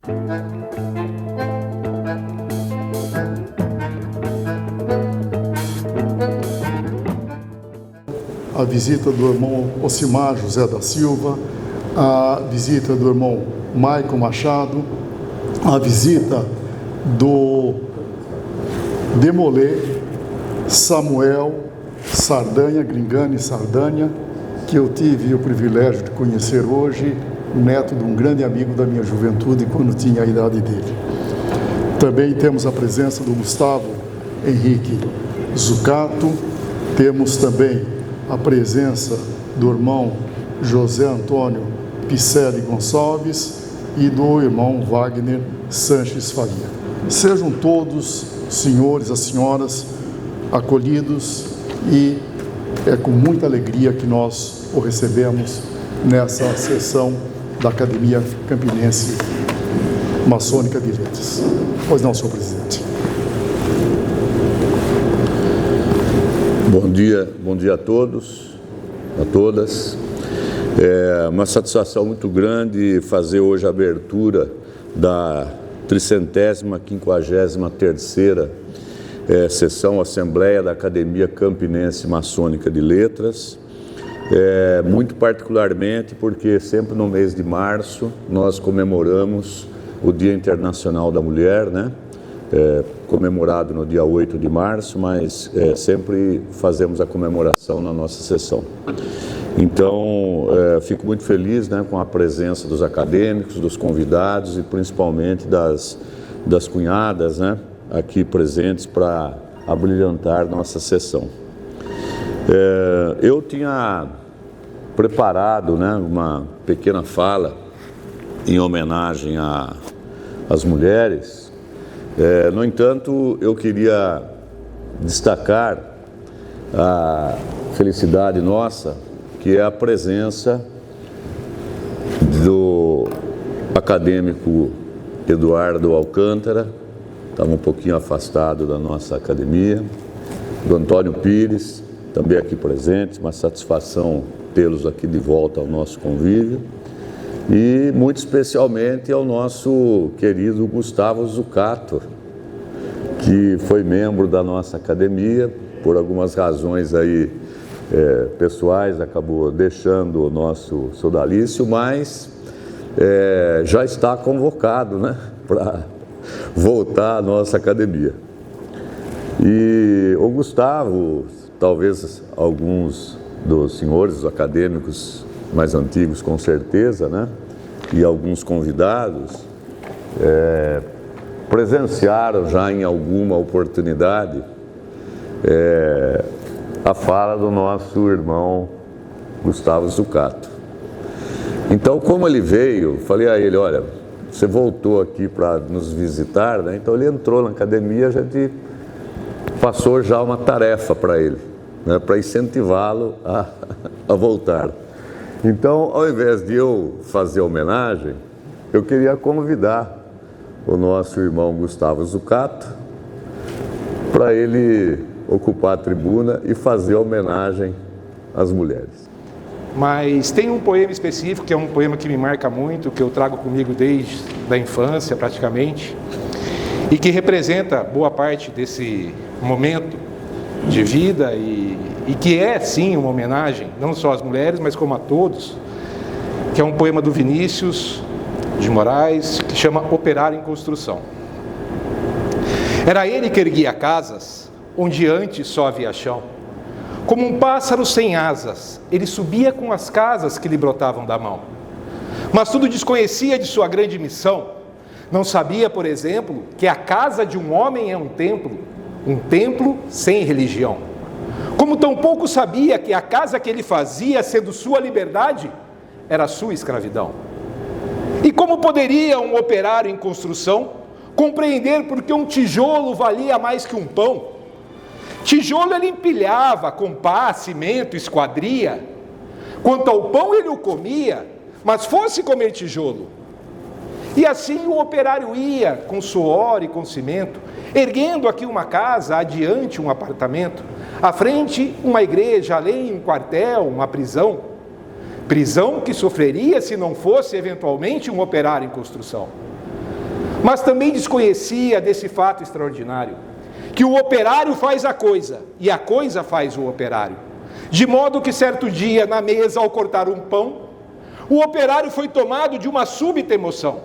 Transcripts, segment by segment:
A visita do irmão Ocimar José da Silva, a visita do irmão Maicon Machado, a visita do Demolê, Samuel Sardanha, Gringani Sardanha, que eu tive o privilégio de conhecer hoje, neto de um grande amigo da minha juventude, quando tinha a idade dele. Também temos a presença do Gustavo Henrique Zucato, temos também a presença do irmão José Antônio Picelli Gonçalves e do irmão Wagner Sanches Faria. Sejam todos, senhores, as senhoras, acolhidos, e é com muita alegria que nós o recebemos nessa sessão da Academia Campinense Maçônica de Letras. Pois não, senhor presidente. Bom dia a todos, a todas. É uma satisfação muito grande fazer hoje a abertura da 353ª sessão Assembleia da Academia Campinense Maçônica de Letras. Muito particularmente porque sempre no mês de março nós comemoramos o Dia Internacional da Mulher, né? Comemorado no dia 8 de março, mas sempre fazemos a comemoração na nossa sessão. Então, fico muito feliz, né, com a presença dos acadêmicos, dos convidados e principalmente das cunhadas, né, aqui presentes para abrilhantar nossa sessão. Eu tinha preparado, né, uma pequena fala em homenagem às mulheres. No entanto, eu queria destacar a felicidade nossa, que é a presença do acadêmico Eduardo Alcântara, estava um pouquinho afastado da nossa academia, do Antônio Pires, também aqui presentes, uma satisfação tê-los aqui de volta ao nosso convívio, e muito especialmente ao nosso querido Gustavo Zucato, que foi membro da nossa academia, por algumas razões aí pessoais, acabou deixando o nosso sodalício, mas já está convocado, né, para voltar à nossa academia. E o Gustavo, talvez alguns dos senhores, os acadêmicos mais antigos com certeza, né, e alguns convidados presenciaram já em alguma oportunidade a fala do nosso irmão Gustavo Zucato. Então, como ele veio, falei a ele, olha, você voltou aqui para nos visitar, né? Então ele entrou na academia, a gente passou já uma tarefa para ele, né, para incentivá-lo a voltar. Então, ao invés de eu fazer homenagem, eu queria convidar o nosso irmão Gustavo Zucato para ele ocupar a tribuna e fazer homenagem às mulheres. Mas tem um poema específico, que é um poema que me marca muito, que eu trago comigo desde a infância praticamente, e que representa boa parte desse momento de vida e que é sim uma homenagem, não só às mulheres, mas como a todos, que é um poema do Vinícius de Moraes, que chama Operário em Construção. Era ele que erguia casas, onde antes só havia chão. Como um pássaro sem asas, ele subia com as casas que lhe brotavam da mão. Mas tudo desconhecia de sua grande missão. Não sabia, por exemplo, que a casa de um homem é um templo sem religião. Como tampouco sabia que a casa que ele fazia, sendo sua liberdade, era sua escravidão. E como poderia um operário em construção compreender porque um tijolo valia mais que um pão? Tijolo ele empilhava com pá, cimento, esquadria. Quanto ao pão ele o comia, mas fosse comer tijolo. E assim o operário ia, com suor e com cimento, erguendo aqui uma casa, adiante um apartamento, à frente uma igreja, além um quartel, uma prisão. Prisão que sofreria se não fosse eventualmente um operário em construção. mas também desconhecia desse fato extraordinário, que o operário faz a coisa e a coisa faz o operário. De modo que certo dia, na mesa, ao cortar um pão, o operário foi tomado de uma súbita emoção,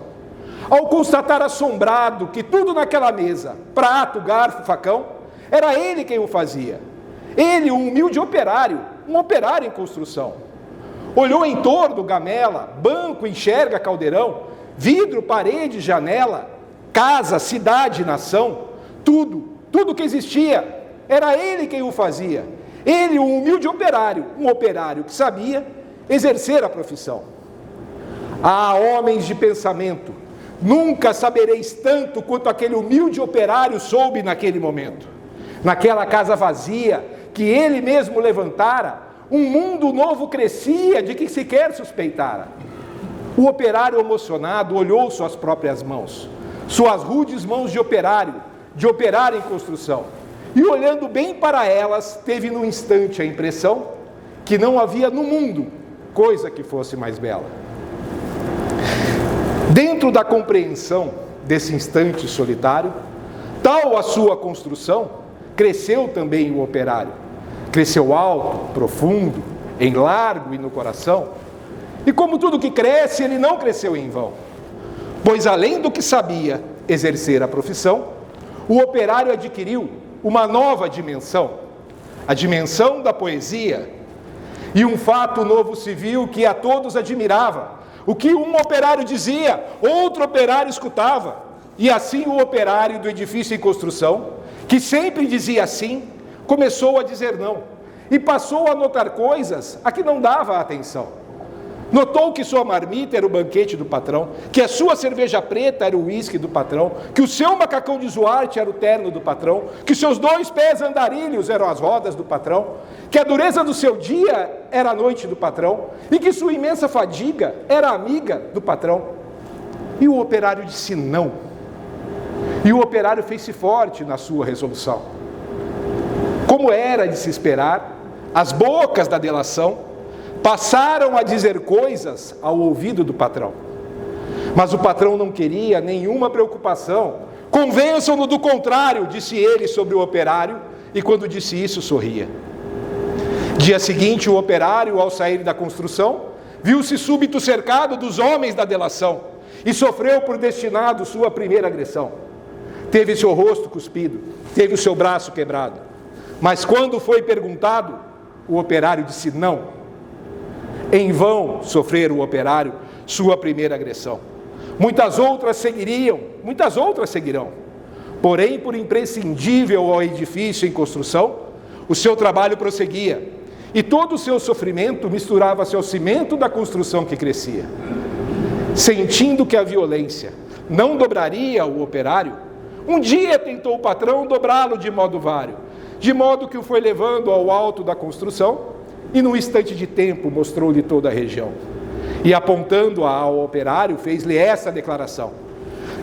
ao constatar assombrado que tudo naquela mesa, prato, garfo, facão, era ele quem o fazia. Ele, um humilde operário, um operário em construção. Olhou em torno, gamela, banco, enxerga, caldeirão, vidro, parede, janela, casa, cidade, nação, tudo que existia, era ele quem o fazia. Ele, um humilde operário, um operário que sabia exercer a profissão. Ah, homens de pensamento, nunca sabereis tanto quanto aquele humilde operário soube naquele momento. Naquela casa vazia, que ele mesmo levantara, um mundo novo crescia de que sequer suspeitara. O operário emocionado olhou suas próprias mãos, suas rudes mãos de operário em construção, e olhando bem para elas, teve num instante a impressão que não havia no mundo coisa que fosse mais bela. Dentro da compreensão desse instante solitário, tal a sua construção, cresceu também o operário. Cresceu alto, profundo, em largo e no coração. E como tudo que cresce, ele não cresceu em vão. Pois além do que sabia exercer a profissão, o operário adquiriu uma nova dimensão, a dimensão da poesia. E um fato novo se viu que a todos admirava. O que um operário dizia, outro operário escutava. E assim o operário do edifício em construção, que sempre dizia sim, começou a dizer não. E passou a notar coisas a que não dava atenção. Notou que sua marmita era o banquete do patrão, que a sua cerveja preta era o uísque do patrão, que o seu macacão de Zuarte era o terno do patrão, que seus 2 pés andarilhos eram as rodas do patrão, que a dureza do seu dia era a noite do patrão, e que sua imensa fadiga era a amiga do patrão. E o operário disse não. E o operário fez-se forte na sua resolução. Como era de se esperar, as bocas da delação passaram a dizer coisas ao ouvido do patrão. Mas o patrão não queria nenhuma preocupação. Convençam-no do contrário, disse ele sobre o operário, e quando disse isso, sorria. Dia seguinte, o operário, ao sair da construção, viu-se súbito cercado dos homens da delação, e sofreu por destinado sua primeira agressão. Teve seu rosto cuspido, teve o seu braço quebrado. Mas quando foi perguntado, o operário disse não. Em vão sofrer o operário sua primeira agressão. Muitas outras seguirão. Porém, por imprescindível ao edifício em construção, o seu trabalho prosseguia, e todo o seu sofrimento misturava-se ao cimento da construção que crescia. Sentindo que a violência não dobraria o operário, um dia tentou o patrão dobrá-lo de modo vário, de modo que o foi levando ao alto da construção, e num instante de tempo mostrou-lhe toda a região. E apontando ao operário, fez-lhe essa declaração: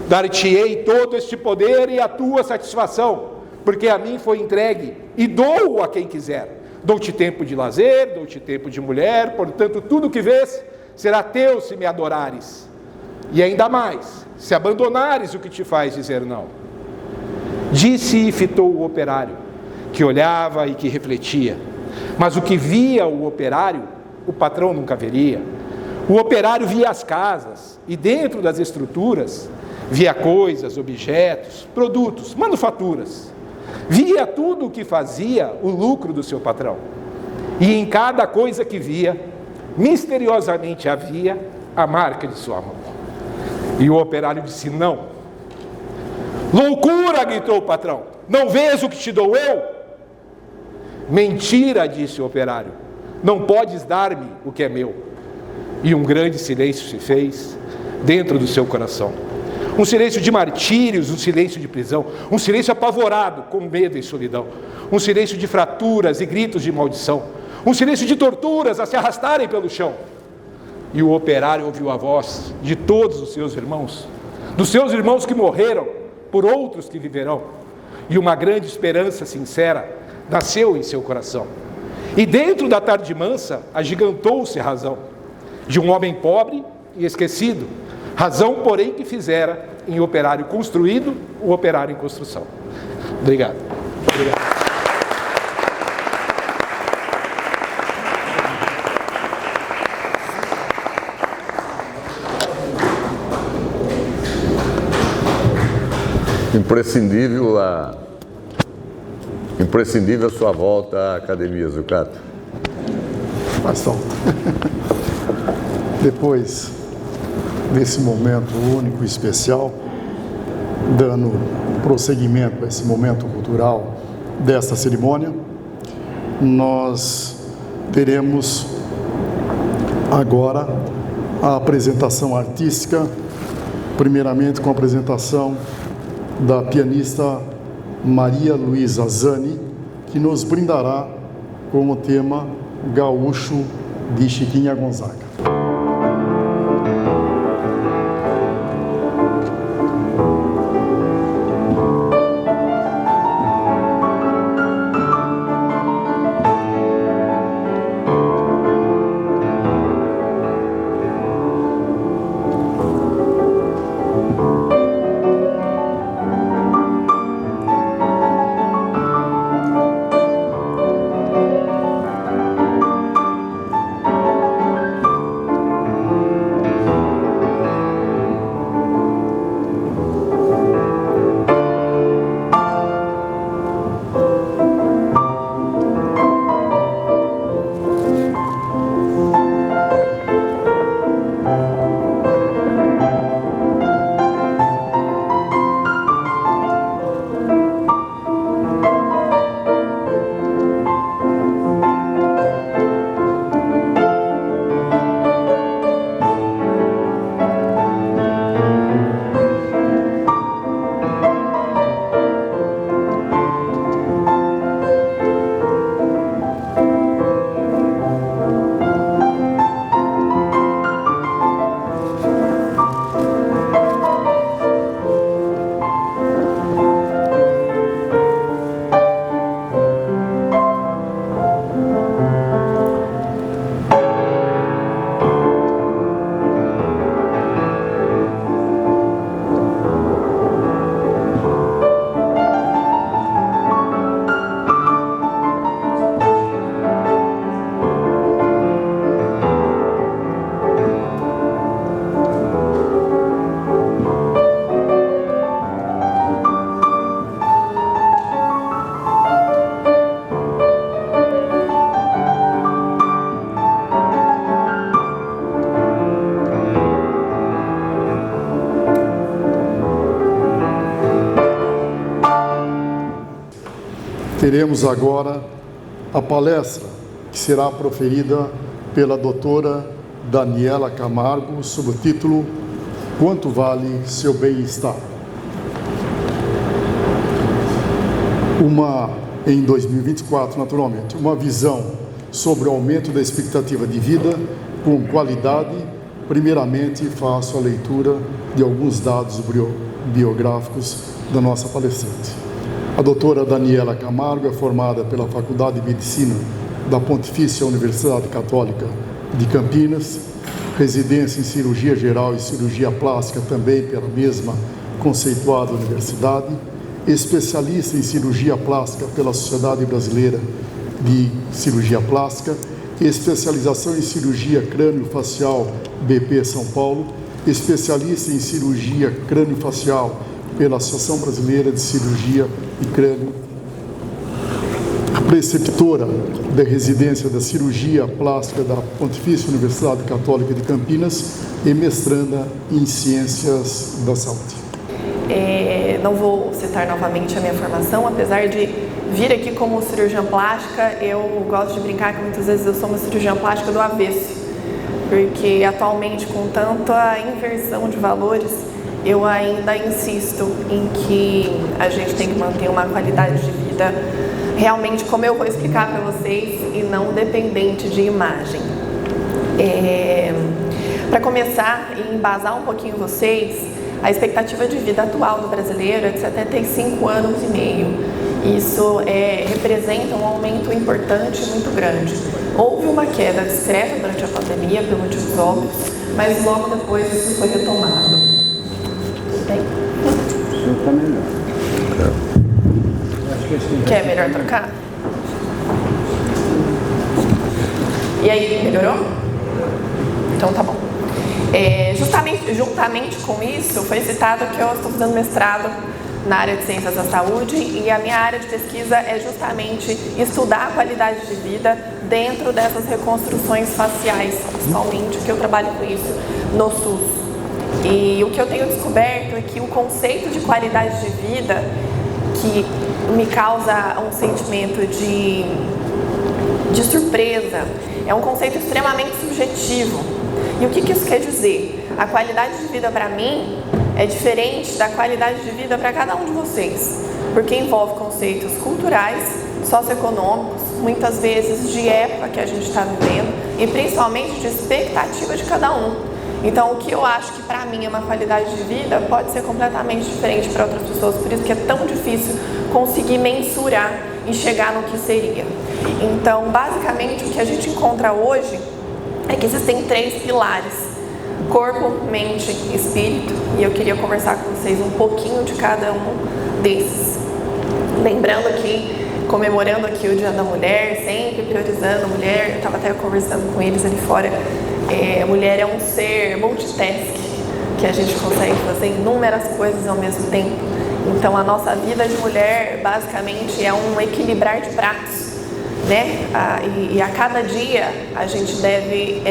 dar-te-ei todo este poder e a tua satisfação, porque a mim foi entregue, e dou-o a quem quiser. Dou-te tempo de lazer, dou-te tempo de mulher, portanto tudo que vês será teu se me adorares. E ainda mais, se abandonares o que te faz dizer não. Disse e fitou o operário, que olhava e que refletia. Mas o que via o operário, o patrão nunca veria. O operário via as casas, e dentro das estruturas, via coisas, objetos, produtos, manufaturas. Via tudo o que fazia o lucro do seu patrão. E em cada coisa que via, misteriosamente havia a marca de sua mão. E o operário disse não. Loucura, gritou o patrão, não vês o que te dou eu? Mentira, disse o operário, não podes dar-me o que é meu. E um grande silêncio se fez dentro do seu coração. Um silêncio de martírios, um silêncio de prisão, um silêncio apavorado, com medo e solidão. Um silêncio de fraturas e gritos de maldição. Um silêncio de torturas a se arrastarem pelo chão. E o operário ouviu a voz de todos os seus irmãos, dos seus irmãos que morreram, por outros que viverão. E uma grande esperança sincera nasceu em seu coração. E dentro da tarde mansa, agigantou-se a razão de um homem pobre e esquecido, razão, porém, que fizera em operário construído, o operário em construção. Obrigado. Obrigado. Imprescindível a sua volta à academia, Zucato. Faz falta. Depois desse momento único e especial, dando prosseguimento a esse momento cultural desta cerimônia, nós teremos agora a apresentação artística, primeiramente com a apresentação da pianista Maria Luísa Zani, que nos brindará com o tema Gaúcho de Chiquinha Gonzaga. Teremos agora a palestra que será proferida pela doutora Daniela Camargo sob o título Quanto vale seu bem-estar? Em 2024, naturalmente, uma visão sobre o aumento da expectativa de vida com qualidade. Primeiramente, faço a leitura de alguns dados biográficos da nossa palestrante. A doutora Daniela Camargo é formada pela Faculdade de Medicina da Pontifícia Universidade Católica de Campinas, residência em Cirurgia Geral e Cirurgia Plástica também pela mesma conceituada universidade, especialista em Cirurgia Plástica pela Sociedade Brasileira de Cirurgia Plástica, especialização em Cirurgia Crânio-Facial BP São Paulo, especialista em Cirurgia Crânio-Facial pela Associação Brasileira de Cirurgia e Crânio, preceptora da residência da Cirurgia Plástica da Pontifícia Universidade Católica de Campinas e mestranda em Ciências da Saúde. Não vou citar novamente a minha formação, apesar de vir aqui como cirurgiã plástica, eu gosto de brincar que muitas vezes eu sou uma cirurgiã plástica do avesso, porque atualmente, com tanta inversão de valores, eu ainda insisto em que a gente tem que manter uma qualidade de vida realmente, como eu vou explicar para vocês, e não dependente de imagem. Para começar e embasar um pouquinho vocês, a expectativa de vida atual do brasileiro é de 75 anos e meio. Isso representa um aumento importante e muito grande. Houve uma queda discreta durante a pandemia, por motivos óbvios, mas logo depois isso foi retomado. Tudo bem? Quer melhor trocar? E aí, melhorou? Então tá bom. Juntamente com isso, foi citado que eu estou fazendo mestrado na área de ciências da saúde e a minha área de pesquisa é justamente estudar a qualidade de vida dentro dessas reconstruções faciais, principalmente, que eu trabalho com isso no SUS. E o que eu tenho descoberto é que o conceito de qualidade de vida, que me causa um sentimento de surpresa, é um conceito extremamente subjetivo. E o que isso quer dizer? A qualidade de vida para mim é diferente da qualidade de vida para cada um de vocês, porque envolve conceitos culturais, socioeconômicos, muitas vezes de época que a gente está vivendo e principalmente de expectativa de cada um. Então, o que eu acho que para mim é uma qualidade de vida pode ser completamente diferente para outras pessoas, por isso que é tão difícil conseguir mensurar e chegar no que seria. Então, basicamente, o que a gente encontra hoje é que existem 3 pilares: corpo, mente e espírito, e eu queria conversar com vocês um pouquinho de cada um desses. Lembrando que, comemorando aqui o Dia da Mulher, sempre priorizando a mulher, eu estava até conversando com eles ali fora, a mulher é um ser multitask, que a gente consegue fazer inúmeras coisas ao mesmo tempo. Então a nossa vida de mulher basicamente é um equilibrar de pratos, né? E a cada dia a gente deve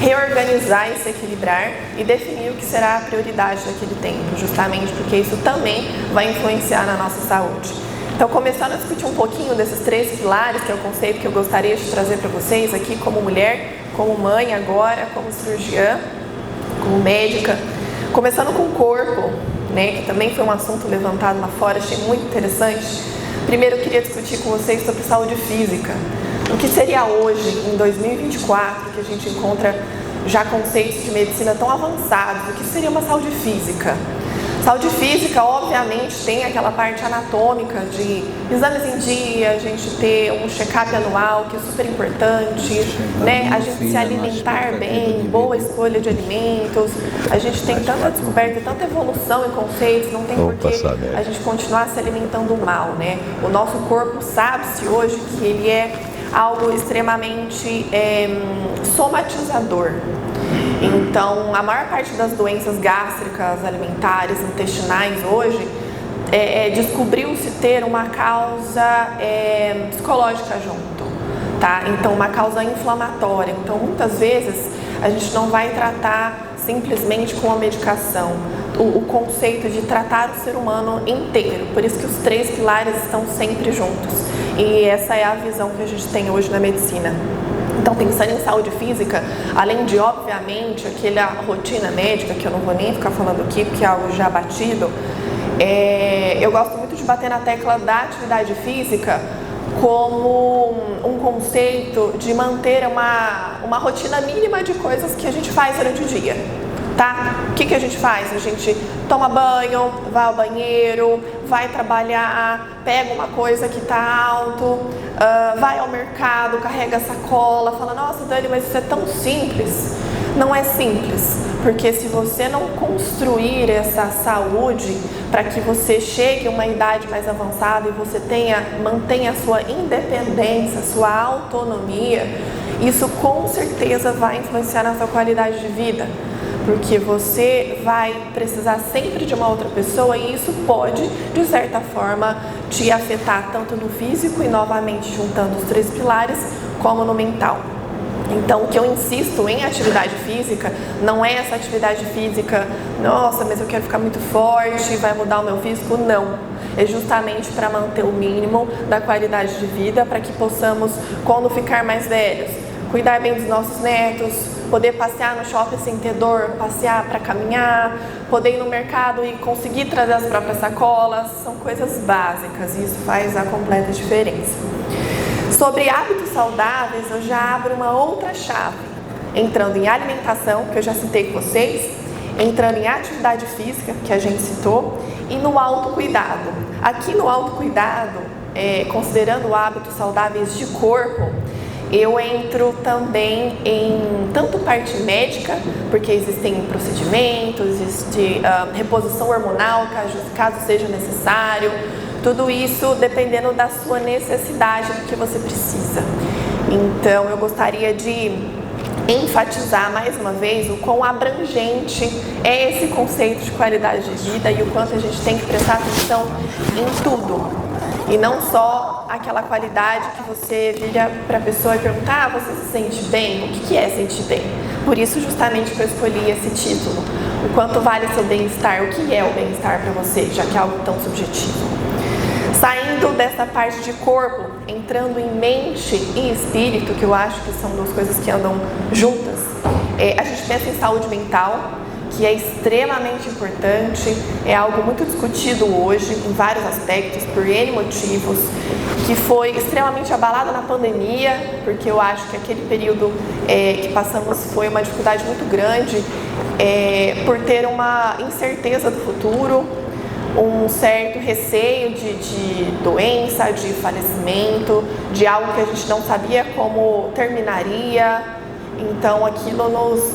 reorganizar esse equilibrar e definir o que será a prioridade daquele tempo, justamente porque isso também vai influenciar na nossa saúde. Então, começando a discutir um pouquinho desses 3 pilares, que é o conceito que eu gostaria de trazer para vocês aqui como mulher, como mãe agora, como cirurgiã, como médica. Começando com o corpo, né, que também foi um assunto levantado lá fora, achei muito interessante. Primeiro eu queria discutir com vocês sobre saúde física. O que seria hoje, em 2024, que a gente encontra já conceitos de medicina tão avançados, o que seria uma saúde física? Saúde física, obviamente, tem aquela parte anatômica de exames em dia, a gente ter um check-up anual, que é super importante, né? A gente se alimentar bem, boa escolha de alimentos. A gente tem tanta descoberta, tanta evolução em conceitos, não tem por que a gente continuar se alimentando mal, né? O nosso corpo sabe-se hoje que ele é algo extremamente somatizador. Então, a maior parte das doenças gástricas, alimentares, intestinais hoje, descobriu-se ter uma causa psicológica junto, tá? Então, uma causa inflamatória. Então, muitas vezes, a gente não vai tratar simplesmente com a medicação, o conceito de tratar o ser humano inteiro. Por isso que os 3 pilares estão sempre juntos. E essa é a visão que a gente tem hoje na medicina. Então, pensando em saúde física, além de, obviamente, aquela rotina médica, que eu não vou nem ficar falando aqui, porque é algo já batido, eu gosto muito de bater na tecla da atividade física como um conceito de manter uma rotina mínima de coisas que a gente faz durante o dia, tá? O que a gente faz? A gente toma banho, vai ao banheiro, vai trabalhar, pega uma coisa que está alto, vai ao mercado, carrega a sacola, fala, nossa, Dani, mas isso é tão simples. Não é simples, porque se você não construir essa saúde para que você chegue a uma idade mais avançada e você mantenha a sua independência, a sua autonomia, isso com certeza vai influenciar na sua qualidade de vida. Porque você vai precisar sempre de uma outra pessoa e isso pode, de certa forma, te afetar tanto no físico e, novamente, juntando os 3 pilares, como no mental. Então, o que eu insisto em atividade física não é essa atividade física, nossa, mas eu quero ficar muito forte, vai mudar o meu físico, não. É justamente para manter o mínimo da qualidade de vida, para que possamos, quando ficar mais velhos, cuidar bem dos nossos netos, poder passear no shopping sem ter dor, passear para caminhar, poder ir no mercado e conseguir trazer as próprias sacolas, são coisas básicas e isso faz a completa diferença. Sobre hábitos saudáveis, eu já abro uma outra chave, entrando em alimentação, que eu já citei com vocês, entrando em atividade física, que a gente citou, e no autocuidado. Aqui no autocuidado, considerando hábitos saudáveis de corpo, eu entro também em tanto parte médica, porque existem procedimentos, existe reposição hormonal, caso seja necessário, Tudo isso dependendo da sua necessidade, do que você precisa. Então, eu gostaria de enfatizar mais uma vez o quão abrangente é esse conceito de qualidade de vida e o quanto a gente tem que prestar atenção em tudo. E não só aquela qualidade que você vira para a pessoa e pergunta: ah, você se sente bem? O que é sentir bem? Por isso justamente que eu escolhi esse título. O quanto vale seu bem-estar? O que é o bem-estar para você, já que é algo tão subjetivo? Saindo dessa parte de corpo, entrando em mente e espírito, que eu acho que são duas coisas que andam juntas, a gente pensa em saúde mental, que é extremamente importante, é algo muito discutido hoje, em vários aspectos, por N motivos, que foi extremamente abalado na pandemia, porque eu acho que aquele período que passamos foi uma dificuldade muito grande, por ter uma incerteza do futuro, um certo receio de doença, de falecimento, de algo que a gente não sabia como terminaria. Então aquilo nos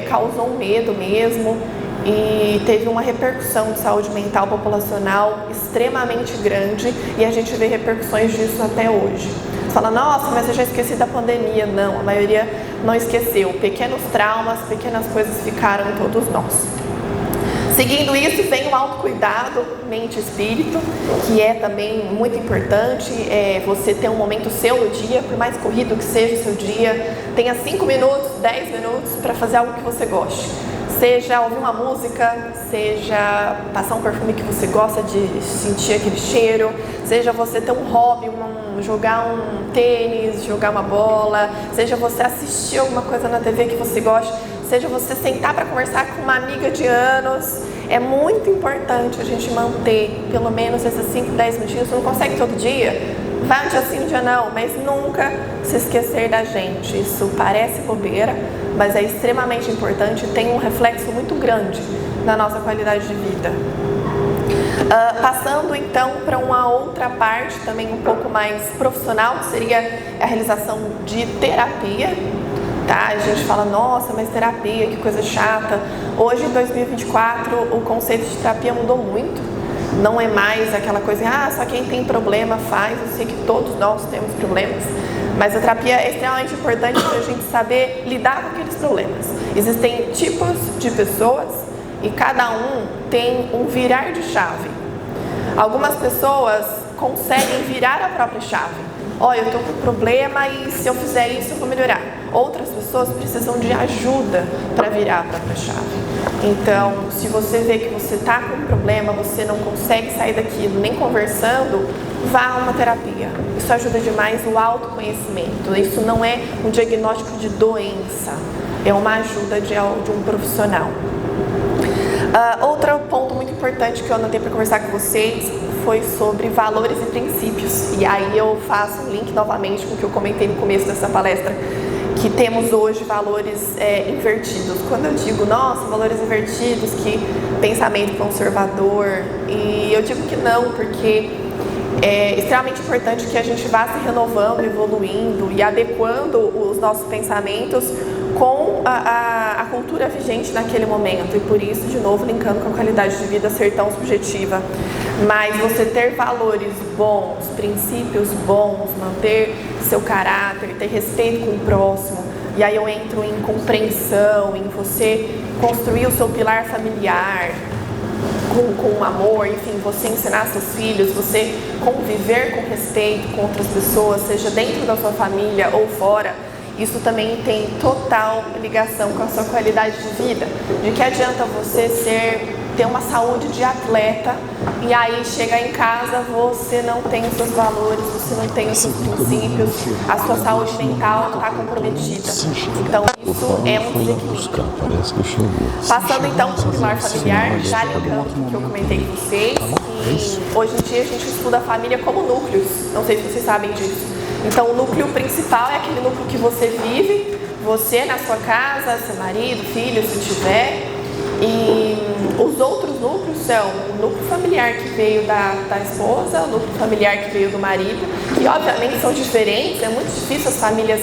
causou um medo mesmo e teve uma repercussão de saúde mental populacional extremamente grande e a gente vê repercussões disso até hoje. Você fala: nossa, mas eu já esqueci da pandemia. Não, a maioria não esqueceu. Pequenos traumas, pequenas coisas ficaram em todos nós. Seguindo isso, vem o autocuidado, mente e espírito, que é também muito importante. Você ter um momento seu no dia, por mais corrido que seja o seu dia, tenha 5 minutos, 10 minutos para fazer algo que você goste. Seja ouvir uma música, seja passar um perfume que você gosta de sentir aquele cheiro, seja você ter um hobby, jogar um tênis, jogar uma bola, seja você assistir alguma coisa na TV que você goste, seja você sentar para conversar com uma amiga de anos. É muito importante a gente manter pelo menos esses 5, 10 minutinhos. Você não consegue todo dia? Vai um dia sim, um dia não, mas nunca se esquecer da gente. Isso parece bobeira, mas é extremamente importante e tem um reflexo muito grande na nossa qualidade de vida. Passando então para uma outra parte também um pouco mais profissional, que seria a realização de terapia. Tá? A gente fala: nossa, mas terapia, que coisa chata. Hoje, em 2024, o conceito de terapia mudou muito. Não é mais aquela coisa: só quem tem problema faz. Eu sei que todos nós temos problemas, mas a terapia é extremamente importante para a gente saber lidar com aqueles problemas. Existem tipos de pessoas e cada um tem um virar de chave. Algumas pessoas conseguem virar a própria chave. Eu estou com um problema e se eu fizer isso eu vou melhorar. Outras pessoas precisam de ajuda para virar a própria chave. Então, se você vê que você está com um problema, você não consegue sair daquilo nem conversando, vá a uma terapia. Isso ajuda demais o autoconhecimento. Isso não é um diagnóstico de doença, é uma ajuda de um profissional. Outro ponto muito importante que eu anotei para conversar com vocês foi sobre valores e princípios. E aí eu faço um link novamente com o que eu comentei no começo dessa palestra, que temos hoje valores invertidos. Quando eu digo, nossa, valores invertidos, que pensamento conservador, e eu digo que não, porque é extremamente importante que a gente vá se renovando, evoluindo e adequando os nossos pensamentos com a cultura vigente naquele momento. E por isso, de novo, linkando com a qualidade de vida ser tão subjetiva. Mas você ter valores bons, princípios bons, manter seu caráter, ter respeito com o próximo. E aí eu entro em compreensão, em você construir o seu pilar familiar com amor, enfim, você ensinar seus filhos, você conviver com respeito com outras pessoas, seja dentro da sua família ou fora. Isso também tem total ligação com a sua qualidade de vida. De que adianta você ter uma saúde de atleta e aí chegar em casa você não tem os seus valores, você não tem os seus princípios, a sua saúde mental não está comprometida. Então isso é um desequilíbrio. Passando então para o pilar familiar, já linkando com o que eu comentei com vocês, e hoje em dia a gente estuda a família como núcleos, não sei se vocês sabem disso. Então o núcleo principal é aquele núcleo que você vive, você na sua casa, seu marido, filho, se tiver. E os outros núcleos são o núcleo familiar que veio da esposa, o núcleo familiar que veio do marido, que obviamente são diferentes, é muito difícil as famílias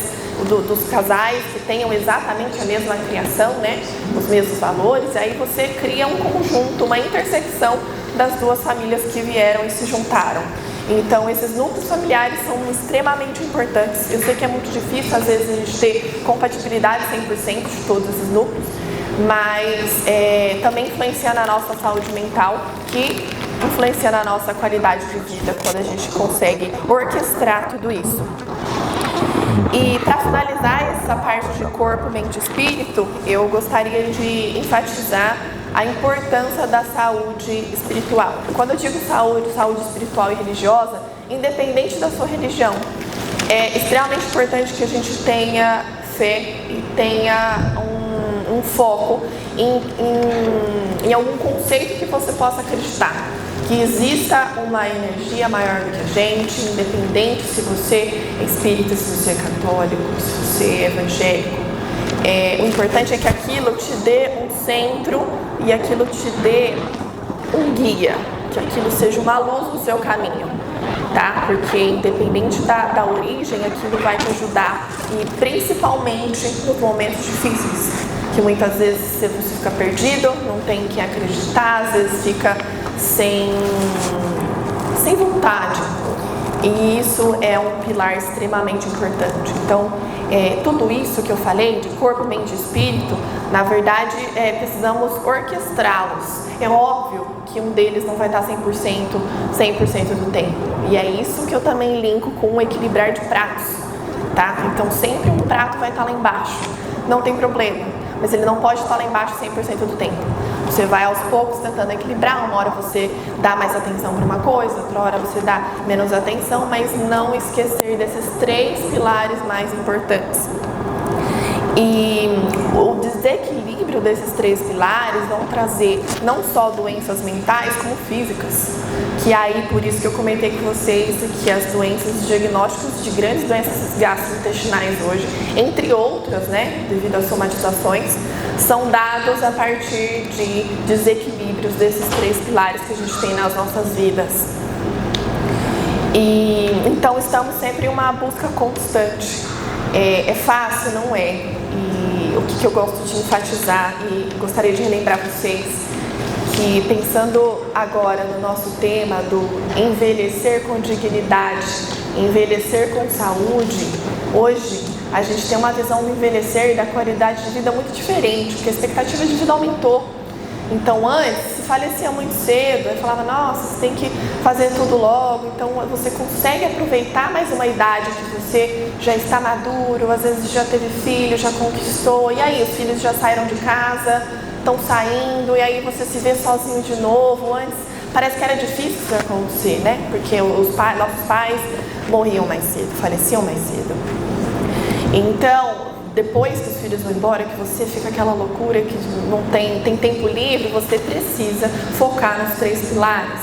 dos casais que tenham exatamente a mesma criação, né? Os mesmos valores, aí você cria um conjunto, uma intersecção das duas famílias que vieram e se juntaram. Então, esses núcleos familiares são extremamente importantes. Eu sei que é muito difícil, às vezes, a gente ter compatibilidade 100% de todos esses núcleos, mas também influencia na nossa saúde mental, que influencia na nossa qualidade de vida quando a gente consegue orquestrar tudo isso. E para finalizar essa parte de corpo, mente e espírito, eu gostaria de enfatizar a importância da saúde espiritual. Quando eu digo saúde espiritual e religiosa, independente da sua religião, é extremamente importante que a gente tenha fé e tenha um foco em algum conceito que você possa acreditar. Que exista uma energia maior do que a gente, independente se você é espírita, se você é católico, se você é evangélico. O importante é que aquilo te dê um centro e aquilo te dê um guia, que aquilo seja uma luz no seu caminho, tá? Porque independente da origem, aquilo vai te ajudar, e principalmente nos momentos difíceis, que muitas vezes você fica perdido, não tem quem acreditar, às vezes fica sem vontade. E isso é um pilar extremamente importante. Então, tudo isso que eu falei, de corpo, mente e espírito, na verdade, precisamos orquestrá-los. É óbvio que um deles não vai estar 100% do tempo. E é isso que eu também linko com o equilibrar de pratos, tá? Então, sempre um prato vai estar lá embaixo. Não tem problema, mas ele não pode estar lá embaixo 100% do tempo. Você vai aos poucos tentando equilibrar, uma hora você dá mais atenção para uma coisa, outra hora você dá menos atenção, mas não esquecer desses 3 pilares mais importantes. E o desequilíbrio desses 3 pilares vão trazer não só doenças mentais, como físicas. Que aí, por isso que eu comentei com vocês que as doenças, os diagnósticos de grandes doenças gastrointestinais hoje, entre outras, né, devido às somatizações, são dados a partir de desequilíbrios desses 3 pilares que a gente tem nas nossas vidas. E então estamos sempre em uma busca constante. É fácil? Não é. E o que eu gosto de enfatizar e gostaria de relembrar vocês, que pensando agora no nosso tema do envelhecer com dignidade, envelhecer com saúde, hoje a gente tem uma visão do envelhecer e da qualidade de vida muito diferente, porque a expectativa de vida aumentou. Então antes se falecia muito cedo, aí falava, nossa, você tem que fazer tudo logo, então você consegue aproveitar mais uma idade que você já está maduro, às vezes já teve filho, já conquistou, e aí os filhos já saíram de casa, estão saindo, e aí você se vê sozinho de novo. Antes parece que era difícil isso acontecer, né? Porque nossos pais morriam mais cedo, faleciam mais cedo. Então, depois que os filhos vão embora, que você fica aquela loucura que não tem tempo livre, você precisa focar nos 3 pilares.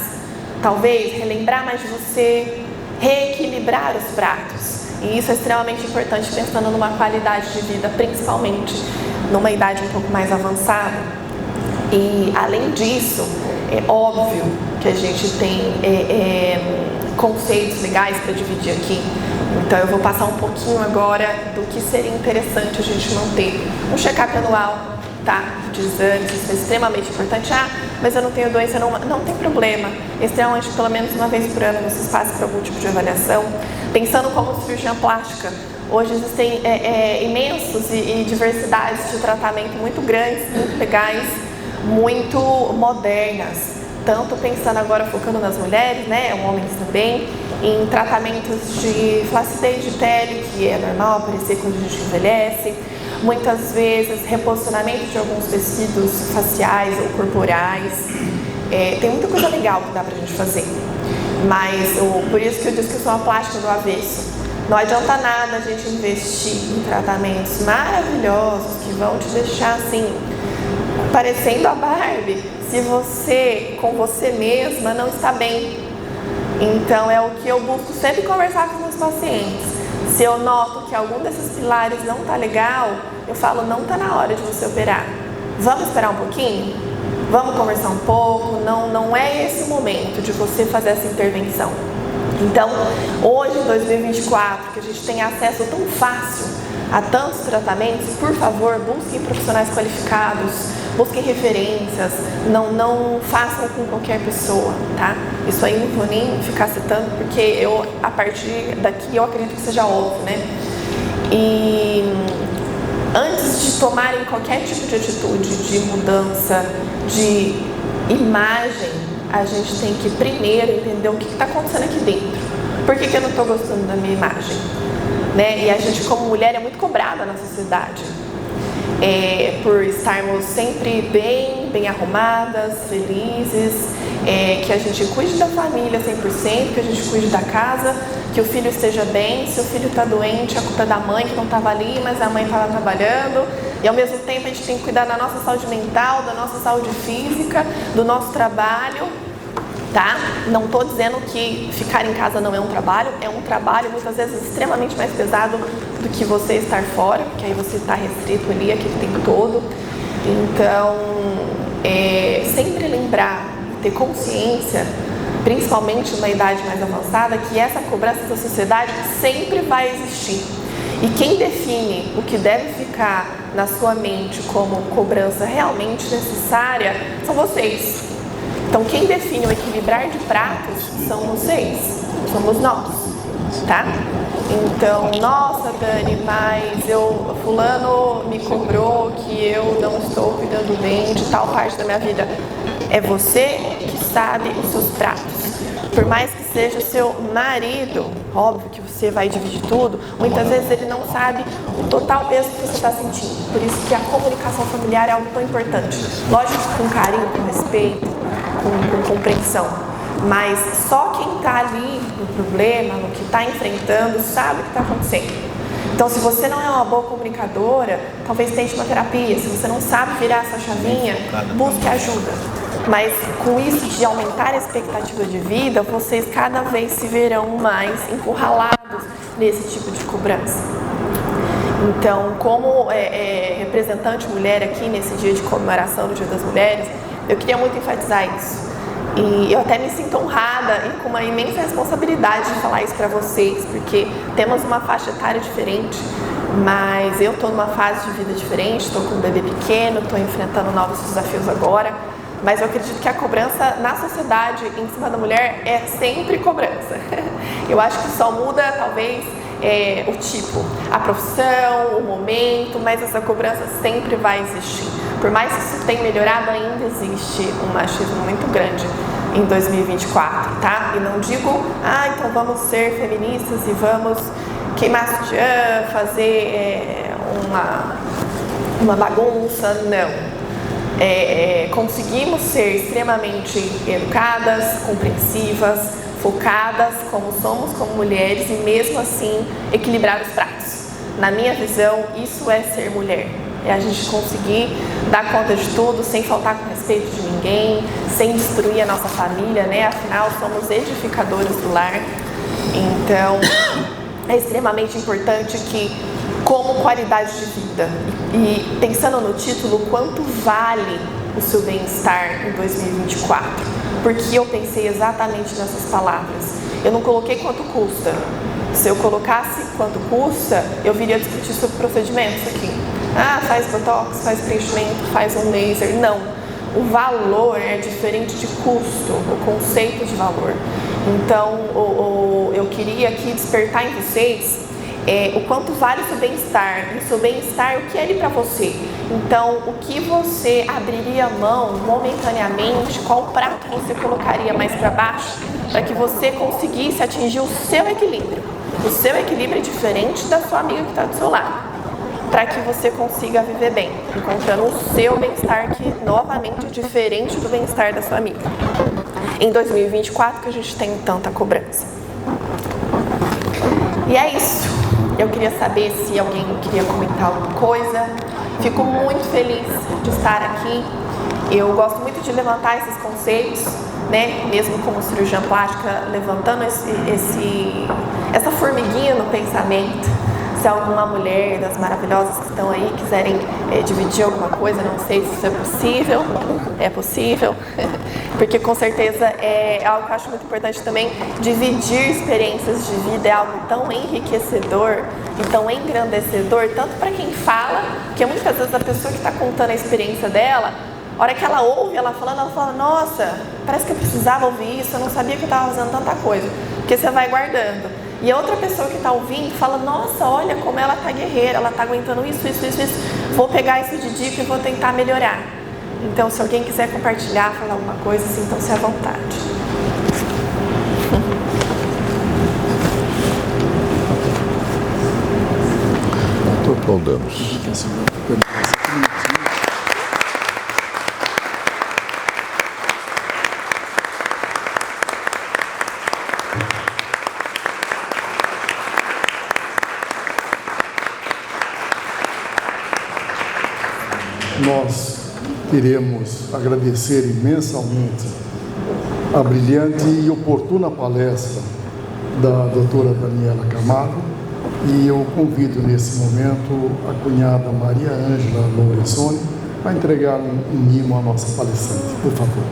Talvez relembrar mais de você, reequilibrar os pratos. E isso é extremamente importante pensando numa qualidade de vida, principalmente numa idade um pouco mais avançada. E além disso, é óbvio que a gente tem conceitos legais para dividir aqui. Então eu vou passar um pouquinho agora do que seria interessante a gente manter um check-up anual, tá? De exames, isso é extremamente importante. Ah, mas eu não tenho doença, não tem problema. Extremamente, pelo menos uma vez por ano você passa por algum tipo de avaliação. Pensando como cirurgia plástica, hoje existem imensos e diversidades de tratamento muito grandes, muito legais, muito modernas. Tanto pensando agora, focando nas mulheres, né, homens também, em tratamentos de flacidez de pele, que é normal aparecer quando a gente envelhece. Muitas vezes, reposicionamento de alguns tecidos faciais ou corporais. Tem muita coisa legal que dá pra gente fazer. Mas, por isso que eu disse que eu sou uma plástica do avesso. Não adianta nada a gente investir em tratamentos maravilhosos que vão te deixar assim, parecendo a Barbie, se você, com você mesma, não está bem. Então é o que eu busco sempre conversar com os meus pacientes. Se eu noto que algum desses pilares não está legal, eu falo, não está na hora de você operar. Vamos esperar um pouquinho? Vamos conversar um pouco? Não é esse o momento de você fazer essa intervenção. Então, hoje, em 2024, que a gente tem acesso tão fácil a tantos tratamentos, por favor, busquem profissionais qualificados, busquem referências, não façam com qualquer pessoa, tá? Isso aí não vou nem ficar citando, porque a partir daqui eu acredito que seja óbvio, né? E antes de tomarem qualquer tipo de atitude, de mudança, de imagem, a gente tem que primeiro entender o que está acontecendo aqui dentro. Por que eu não estou gostando da minha imagem? Né? E a gente, como mulher, é muito cobrada na sociedade. Por estarmos sempre bem arrumadas, felizes, que a gente cuide da família 100%, que a gente cuide da casa, que o filho esteja bem. Se o filho está doente, a culpa é da mãe que não estava ali, mas a mãe estava trabalhando. E ao mesmo tempo a gente tem que cuidar da nossa saúde mental, da nossa saúde física, do nosso trabalho, tá? Não estou dizendo que ficar em casa não é um trabalho muitas vezes extremamente mais pesado do que você estar fora, porque aí você está restrito ali aquele tempo todo. Então, sempre lembrar, ter consciência, principalmente numa idade mais avançada, que essa cobrança da sociedade sempre vai existir. E quem define o que deve ficar na sua mente como cobrança realmente necessária são vocês. Então, quem define o equilibrar de pratos são vocês, somos nós, tá? Então, nossa, Dani, mas fulano me cobrou que eu não estou cuidando bem de tal parte da minha vida. É você que sabe os seus pratos. Por mais que seja seu marido, óbvio que você vai dividir tudo, muitas vezes ele não sabe o total peso que você está sentindo. Por isso que a comunicação familiar é algo tão importante. Lógico, com carinho, com respeito, com compreensão. Mas só quem está ali no problema, no que está enfrentando, sabe o que está acontecendo. Então, se você não é uma boa comunicadora, talvez tente uma terapia. Se você não sabe virar essa chavinha, busque ajuda. Mas com isso de aumentar a expectativa de vida, vocês cada vez se verão mais encurralados nesse tipo de cobrança. Então, como representante mulher aqui nesse dia de comemoração do Dia das Mulheres, eu queria muito enfatizar isso. E eu até me sinto honrada e com uma imensa responsabilidade de falar isso para vocês, porque temos uma faixa etária diferente, mas eu estou numa fase de vida diferente, estou com um bebê pequeno, estou enfrentando novos desafios agora, mas eu acredito que a cobrança na sociedade em cima da mulher é sempre cobrança. Eu acho que só muda, talvez, o tipo, a profissão, o momento, mas essa cobrança sempre vai existir. Por mais que isso tenha melhorado, ainda existe um machismo muito grande em 2024, tá? E não digo, então vamos ser feministas e vamos queimar sutiã, fazer uma bagunça, não. Conseguimos ser extremamente educadas, compreensivas, focadas como somos como mulheres e mesmo assim equilibrar os pratos. Na minha visão, isso é ser mulher. É a gente conseguir dar conta de tudo sem faltar com respeito de ninguém, sem destruir a nossa família, né? Afinal, somos edificadores do lar. Então, é extremamente importante que, como qualidade de vida, e pensando no título, quanto vale o seu bem-estar em 2024? Porque eu pensei exatamente nessas palavras. Eu não coloquei quanto custa. Se eu colocasse quanto custa, eu viria discutir sobre procedimentos aqui. Faz botox, faz preenchimento, faz um laser. Não. O valor é diferente de custo, o conceito de valor. Então, eu queria aqui despertar em vocês o quanto vale o seu bem-estar. E o seu bem-estar, o que é ele para você? Então, o que você abriria mão momentaneamente, qual prato você colocaria mais para baixo, para que você conseguisse atingir o seu equilíbrio. O seu equilíbrio é diferente da sua amiga que está do seu lado, para que você consiga viver bem, encontrando o seu bem-estar, que novamente é diferente do bem-estar da sua amiga. Em 2024 que a gente tem tanta cobrança. E é isso. Eu queria saber se alguém queria comentar alguma coisa. Fico muito feliz de estar aqui. Eu gosto muito de levantar esses conceitos, né? Mesmo como cirurgiã plástica, levantando essa formiguinha no pensamento, Se alguma mulher das maravilhosas que estão aí quiserem dividir alguma coisa, não sei se isso é possível. É possível, porque com certeza é algo que eu acho muito importante também. Dividir experiências de vida é algo tão enriquecedor e tão engrandecedor, tanto para quem fala, que muitas vezes a pessoa que está contando a experiência dela, a hora que ela ouve ela falando, ela fala, nossa, parece que eu precisava ouvir isso, eu não sabia que eu estava fazendo tanta coisa, porque você vai guardando. E a outra pessoa que está ouvindo fala, nossa, olha como ela está guerreira, ela está aguentando isso, vou pegar isso de dica e vou tentar melhorar. Então, se alguém quiser compartilhar, falar alguma coisa, sintam-se à vontade. Aplaudamos. Nós queremos agradecer imensamente a brilhante e oportuna palestra da doutora Daniela Camargo, e eu convido nesse momento a cunhada Maria Ângela Lorenzoni a entregar um mimo à nossa palestrante, por favor.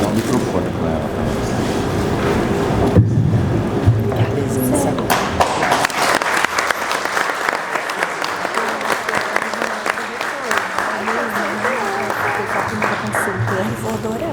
Dá o microfone para ela. Vou adorar.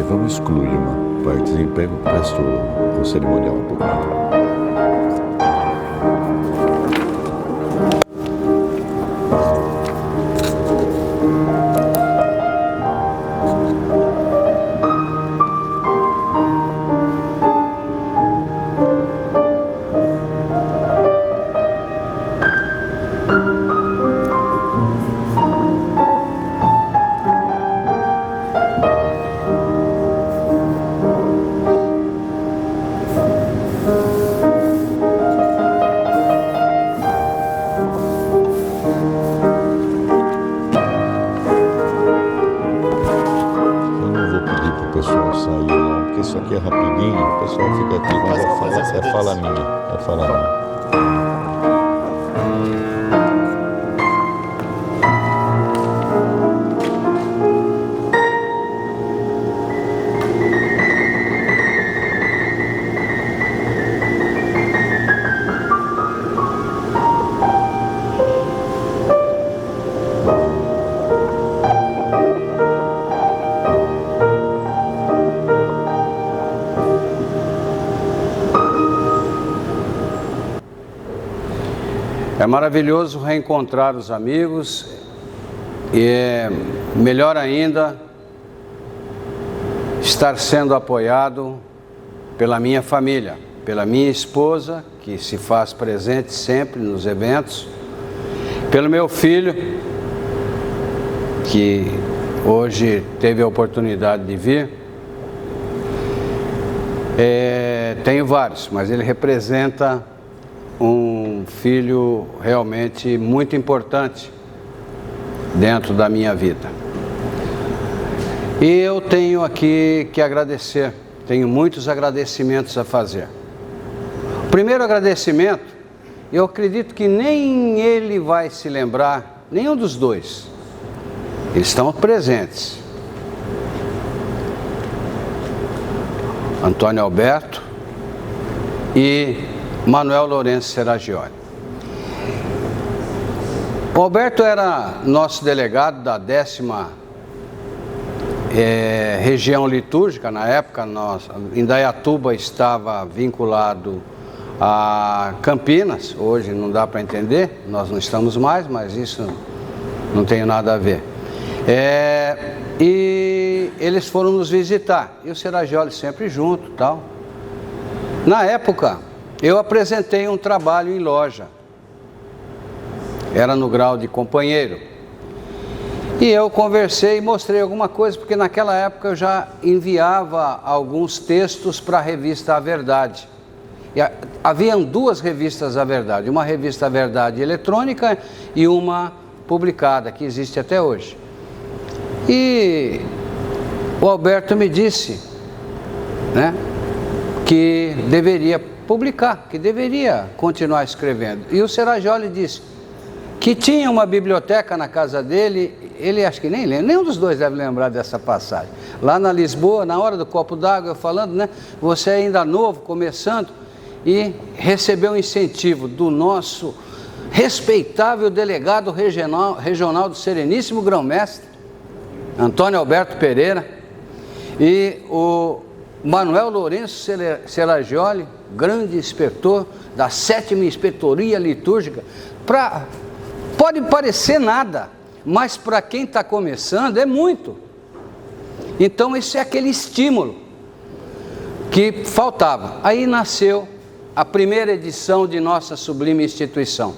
Vamos excluir uma partezinha, pega o resto do cerimonial um pouquinho. Isso aqui é rapidinho, o pessoal fica aqui, mas é fala minha. É maravilhoso reencontrar os amigos, E melhor ainda, estar sendo apoiado pela minha família, pela minha esposa, que se faz presente sempre nos eventos, pelo meu filho, que hoje teve a oportunidade de vir. Tenho vários, mas ele representa um filho realmente muito importante dentro da minha vida. E eu tenho aqui que agradecer, tenho muitos agradecimentos a fazer. O primeiro agradecimento, eu acredito que nem ele vai se lembrar, nenhum dos dois, eles estão presentes. Antônio Alberto e Manuel Lourenço Seragioli. O Alberto era nosso delegado da 10ª região litúrgica. Na época, Indaiatuba estava vinculado a Campinas. Hoje não dá para entender, nós não estamos mais, mas isso não tem nada a ver. E eles foram nos visitar, e o Seragioli sempre junto, tal. Na época, eu apresentei um trabalho em loja, era no grau de companheiro, e eu conversei e mostrei alguma coisa, porque naquela época eu já enviava alguns textos para a revista A Verdade. E haviam duas revistas A Verdade, uma revista A Verdade eletrônica e uma publicada, que existe até hoje. E o Alberto me disse, né, que deveria publicar, que deveria continuar escrevendo. E o Seragioli disse que tinha uma biblioteca na casa dele, ele acho que nem lembra, nenhum dos dois deve lembrar dessa passagem. Lá na Lisboa, na hora do copo d'água, eu falando, né, você ainda novo, começando, e recebeu um incentivo do nosso respeitável delegado regional do Sereníssimo Grão-Mestre, Antônio Alberto Pereira, e o Manuel Lourenço Seragioli, grande inspetor da 7ª Inspetoria Litúrgica. Pode parecer nada, mas para quem está começando é muito. Então esse é aquele estímulo que faltava. Aí nasceu a primeira edição de nossa sublime instituição,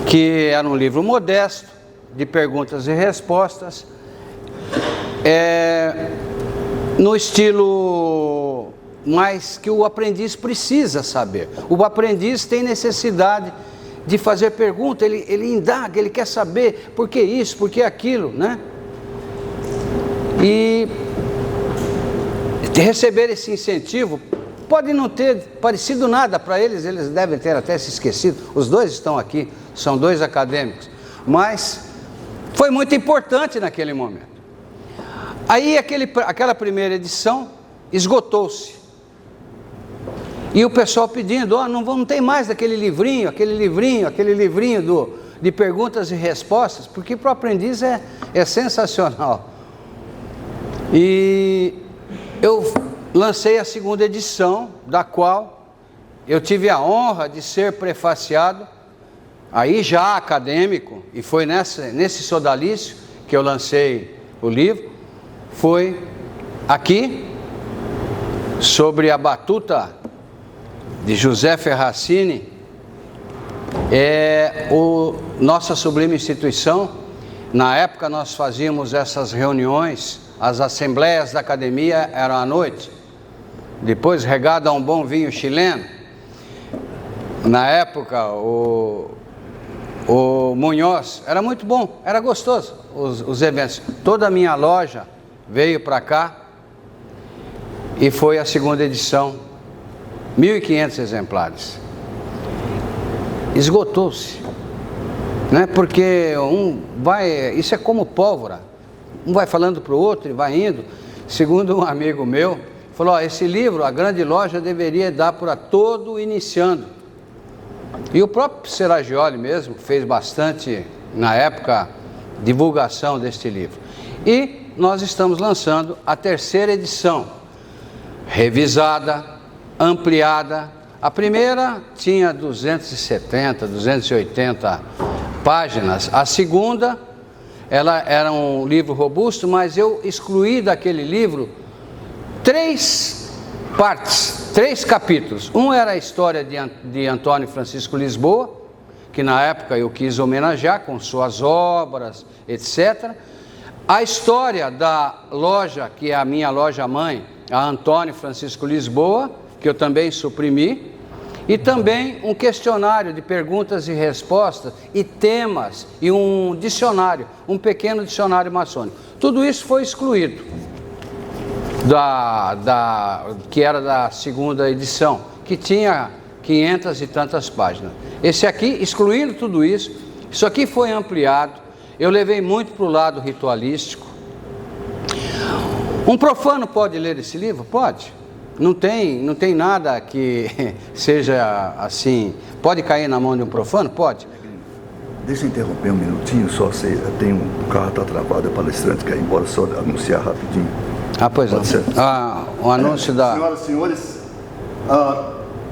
que era um livro modesto, de perguntas e respostas, no estilo mais que o aprendiz precisa saber. O aprendiz tem necessidade de fazer pergunta, ele indaga, ele quer saber por que isso, por que aquilo, né? E receber esse incentivo pode não ter parecido nada para eles, eles devem ter até se esquecido. Os dois estão aqui, são dois acadêmicos, mas foi muito importante naquele momento. Aí aquela primeira edição esgotou-se. E o pessoal pedindo, não tem mais aquele livrinho de perguntas e respostas, porque para o aprendiz é sensacional. E eu lancei a segunda edição, da qual eu tive a honra de ser prefaciado, aí já acadêmico, e foi nesse sodalício que eu lancei o livro, foi aqui, sobre a batuta de José Ferracini, nossa sublime instituição. Na época nós fazíamos essas reuniões, as assembleias da academia eram à noite, depois regado a um bom vinho chileno. Na época o Munhoz, era muito bom, era gostoso os eventos. Toda a minha loja veio para cá e foi a segunda edição, 1.500 exemplares. Esgotou-se, né? Porque isso é como pólvora, um vai falando para o outro e vai indo. Segundo um amigo meu, falou, esse livro, a grande loja deveria dar para todo iniciando. E o próprio Seragioli mesmo fez bastante, na época, divulgação deste livro. E nós estamos lançando a terceira edição, revisada, ampliada. A primeira tinha 270, 280 páginas. A segunda, ela era um livro robusto, mas eu excluí daquele livro 3 partes, 3 capítulos. Um era a história de Antônio Francisco Lisboa, que na época eu quis homenagear com suas obras, etc. A história da loja, que é a minha loja mãe, a Antônio Francisco Lisboa, que eu também suprimi, e também um questionário de perguntas e respostas e temas e um dicionário, um pequeno dicionário maçônico. Tudo isso foi excluído que era da segunda edição, que tinha 500 e tantas páginas. Esse aqui, excluindo tudo isso, isso aqui foi ampliado. Eu levei muito para o lado ritualístico. Um profano pode ler esse livro? Pode. Não tem nada que seja assim. Pode cair na mão de um profano? Pode. Deixa eu interromper um minutinho, só se tem o carro está travado, é palestrante, quer ir embora, só anunciar rapidinho. Ah, pois não. O anúncio da... Senhoras e senhores,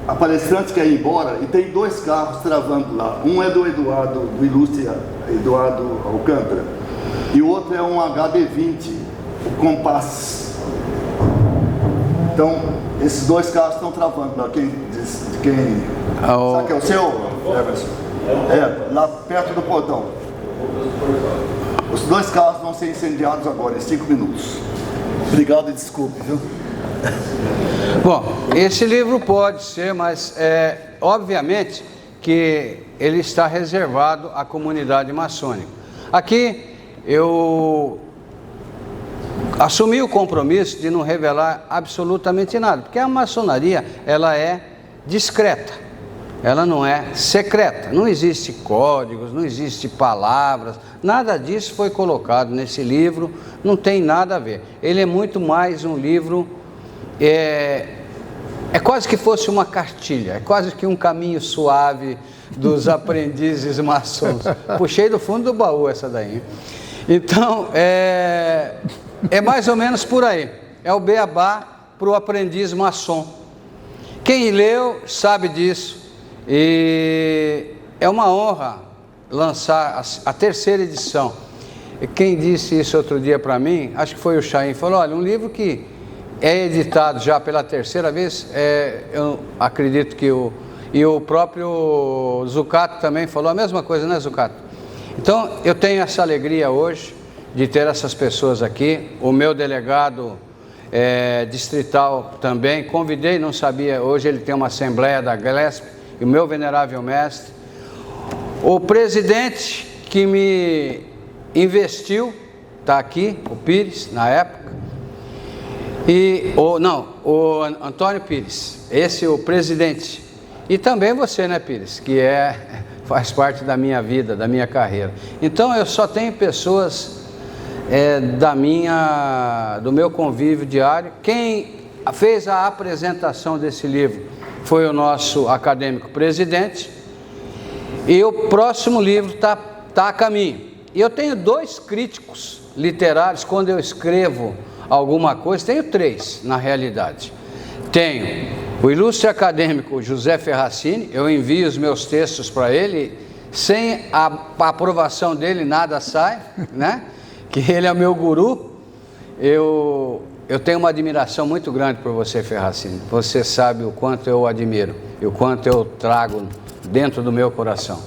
a palestrante quer ir embora e tem 2 carros travando lá. Um é do Eduardo, do ilustre Eduardo Alcântara, e o outro é um HB20, o Compass. Então, esses 2 carros estão travando lá. Sabe que é o seu, Everson? Lá perto do portão. Os 2 carros vão ser incendiados agora, em 5 minutos. Obrigado e desculpe, viu? Bom, esse livro pode ser, mas obviamente que ele está reservado à comunidade maçônica. Aqui eu assumi o compromisso de não revelar absolutamente nada, porque a maçonaria, ela é discreta, ela não é secreta, não existe códigos, não existe palavras, nada disso foi colocado nesse livro, não tem nada a ver. Ele é muito mais um livro, é quase que fosse uma cartilha, é quase que um caminho suave dos aprendizes maçons. Puxei do fundo do baú essa daí. Então, é mais ou menos por aí, é o beabá para o aprendiz maçom. Quem leu sabe disso, e é uma honra lançar a 3ª edição. E quem disse isso outro dia para mim, acho que foi o Chaim, falou, olha, um livro que é editado já pela 3ª vez, eu acredito que o próprio Zucato também falou a mesma coisa, né, Zucato? Então, eu tenho essa alegria hoje de ter essas pessoas aqui, o meu delegado distrital também, convidei, não sabia, hoje ele tem uma assembleia da GLESP, e o meu venerável mestre, o presidente que me investiu, está aqui, o Pires, na época, o Antônio Pires, esse é o presidente, e também você, né, Pires, que faz parte da minha vida, da minha carreira. Então eu só tenho pessoas do meu convívio diário. Quem fez a apresentação desse livro foi o nosso acadêmico presidente, e o próximo livro está a caminho. E eu tenho 2 críticos literários, quando eu escrevo alguma coisa, tenho 3 na realidade. Tenho o ilustre acadêmico José Ferracini, eu envio os meus textos para ele, sem a aprovação dele nada sai, né? Que ele é o meu guru. Eu tenho uma admiração muito grande por você, Ferracini. Você sabe o quanto eu o admiro e o quanto eu trago dentro do meu coração.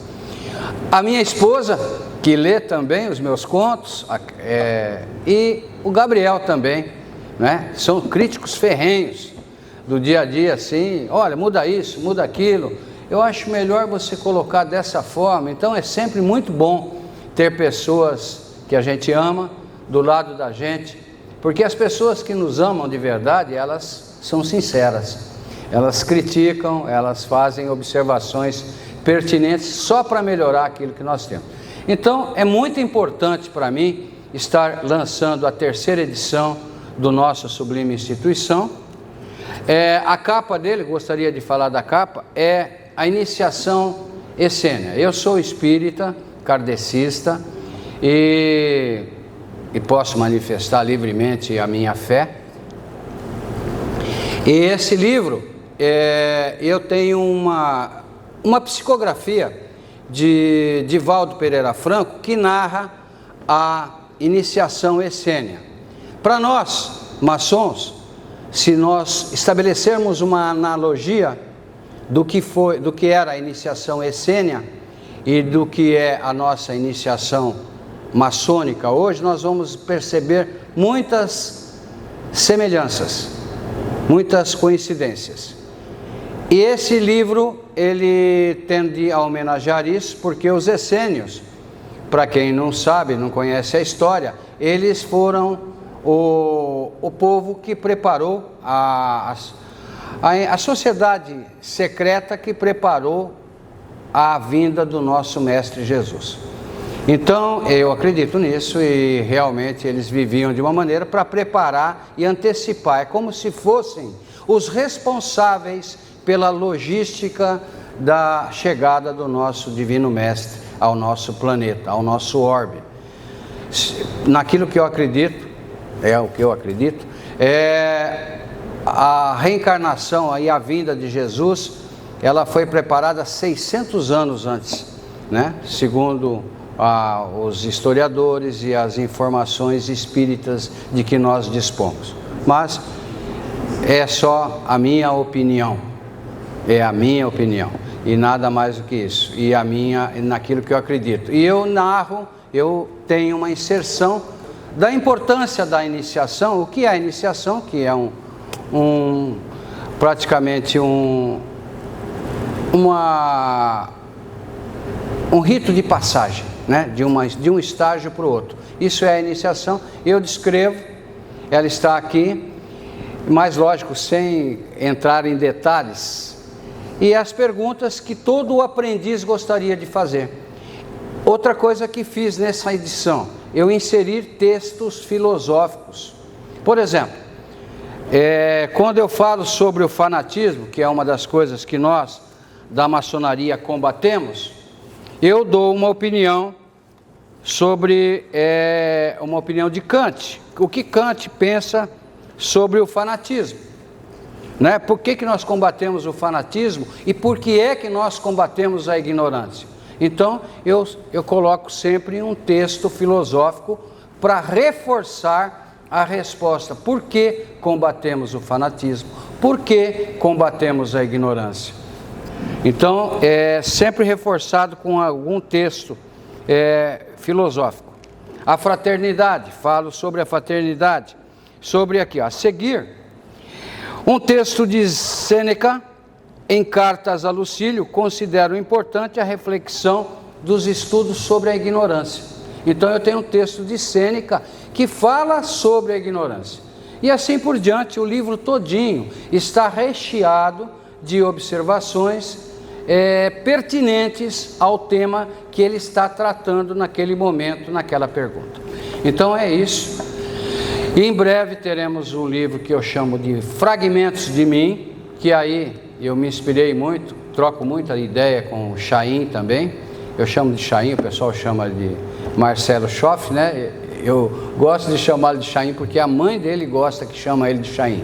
A minha esposa, que lê também os meus contos, e o Gabriel também, né? São críticos ferrenhos do dia a dia, assim, olha, muda isso, muda aquilo. Eu acho melhor você colocar dessa forma. Então é sempre muito bom ter pessoas que a gente ama do lado da gente, porque as pessoas que nos amam de verdade, elas são sinceras, elas criticam, elas fazem observações pertinentes só para melhorar aquilo que nós temos. Então é muito importante para mim estar lançando a 3ª edição do nosso Sublime Instituição. A capa dele, gostaria de falar da capa, é a iniciação essênia. Eu sou espírita, kardecista, e posso manifestar livremente a minha fé. E esse livro, eu tenho uma psicografia de Divaldo Pereira Franco, que narra a iniciação essênia. Para nós, maçons, se nós estabelecermos uma analogia do que era a iniciação essênia e do que é a nossa iniciação maçônica hoje, nós vamos perceber muitas semelhanças, muitas coincidências. E esse livro, ele tende a homenagear isso, porque os essênios, para quem não sabe, não conhece a história, eles foram o povo que preparou a sociedade secreta que preparou a vinda do nosso Mestre Jesus. Então, eu acredito nisso e realmente eles viviam de uma maneira para preparar e antecipar. É como se fossem os responsáveis pela logística da chegada do nosso Divino Mestre ao nosso planeta, ao nosso orbe. Naquilo que eu acredito, a reencarnação e a vinda de Jesus, ela foi preparada 600 anos antes, né? Segundo os historiadores e as informações espíritas de que nós dispomos. Mas é só a minha opinião, e nada mais do que isso, e naquilo que eu acredito. E eu narro, eu tenho uma inserção da importância da iniciação. O que é a iniciação? Que é praticamente um rito de passagem, né? de um estágio para o outro. Isso é a iniciação. Eu descrevo, ela está aqui, mas lógico, sem entrar em detalhes, e as perguntas que todo aprendiz gostaria de fazer. Outra coisa que fiz nessa edição, eu inseri textos filosóficos. Por exemplo, quando eu falo sobre o fanatismo, que é uma das coisas que nós da maçonaria combatemos, eu dou uma opinião sobre uma opinião de Kant, o que Kant pensa sobre o fanatismo, né? Por que nós combatemos o fanatismo e por que é que nós combatemos a ignorância? Então eu coloco sempre um texto filosófico para reforçar a resposta. Por que combatemos o fanatismo? Por que combatemos a ignorância? Então, é sempre reforçado com algum texto filosófico. A fraternidade, falo sobre a fraternidade. Sobre aqui, a seguir, um texto de Sêneca, em Cartas a Lucílio, considero importante a reflexão dos estudos sobre a ignorância. Então eu tenho um texto de Sêneca que fala sobre a ignorância. E assim por diante, o livro todinho está recheado de observações pertinentes ao tema que ele está tratando naquele momento, naquela pergunta. Então é isso. E em breve teremos um livro que eu chamo de Fragmentos de Mim, que aí eu me inspirei muito, troco muita ideia com o Chaim também. Eu chamo de Chaim, o pessoal chama de Marcelo Schoff, né? Eu gosto de chamá-lo de Chaim porque a mãe dele gosta que chama ele de Chaim,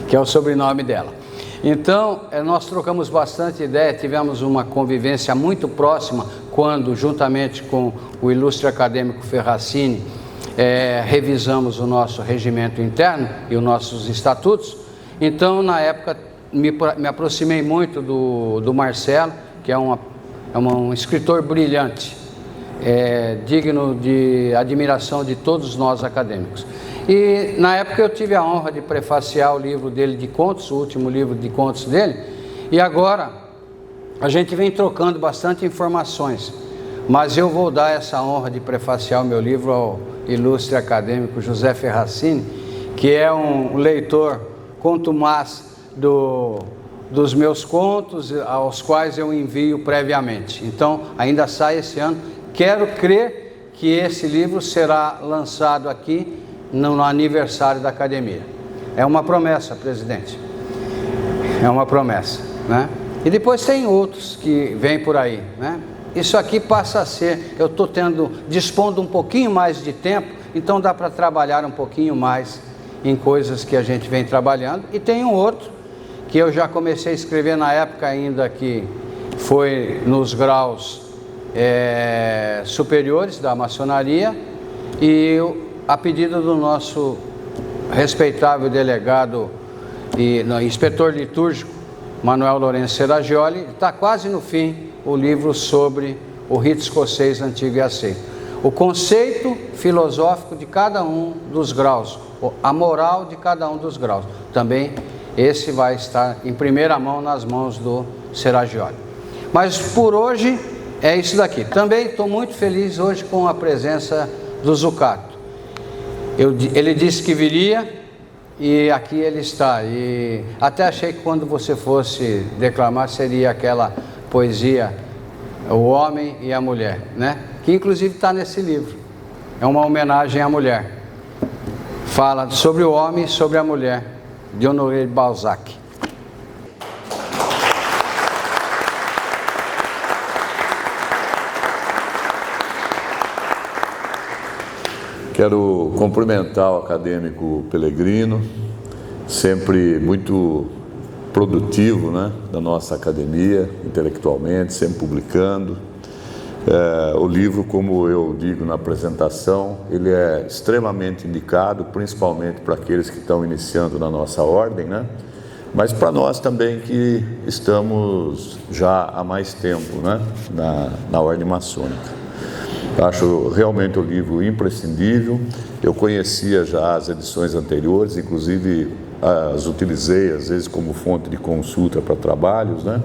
que é o sobrenome dela. Então, nós trocamos bastante ideia, tivemos uma convivência muito próxima quando, juntamente com o ilustre acadêmico Ferracini, revisamos o nosso regimento interno e os nossos estatutos. Então, na época, me aproximei muito do Marcelo, que é um escritor brilhante, digno de admiração de todos nós acadêmicos. E na época eu tive a honra de prefaciar o livro dele de contos, o último livro de contos dele, e agora a gente vem trocando bastante informações, mas eu vou dar essa honra de prefaciar o meu livro ao ilustre acadêmico José Ferracini, que é um leitor contumaz dos meus contos, aos quais eu envio previamente. Então, ainda sai esse ano. Quero crer que esse livro será lançado aqui no aniversário da academia. É uma promessa, presidente. É uma promessa, né? E depois tem outros que vêm por aí, né? Isso aqui passa a ser, eu estou dispondo um pouquinho mais de tempo, então dá para trabalhar um pouquinho mais em coisas que a gente vem trabalhando. E tem um outro que eu já comecei a escrever na época ainda que foi nos graus superiores da maçonaria e a pedido do nosso respeitável delegado e inspetor litúrgico Manuel Lourenço Seragioli, está quase no fim o livro sobre o rito escocês antigo e aceito. O conceito filosófico de cada um dos graus, a moral de cada um dos graus. Também esse vai estar em primeira mão nas mãos do Seragioli. Mas por hoje é isso daqui. Também estou muito feliz hoje com a presença do Zucato. Ele disse que viria e aqui ele está. E até achei que quando você fosse declamar seria aquela poesia O Homem e a Mulher, né? Que inclusive está nesse livro. É uma homenagem à mulher. Fala sobre o homem e sobre a mulher, de Honoré de Balzac. Quero cumprimentar o acadêmico Pellegrino, sempre muito produtivo, né, da nossa academia, intelectualmente, sempre publicando. O livro, como eu digo na apresentação, ele é extremamente indicado, principalmente para aqueles que estão iniciando na nossa ordem, né? Mas para nós também que estamos já há mais tempo, né, na ordem maçônica. Acho realmente o livro imprescindível. Eu conhecia já as edições anteriores, inclusive as utilizei às vezes como fonte de consulta para trabalhos, né?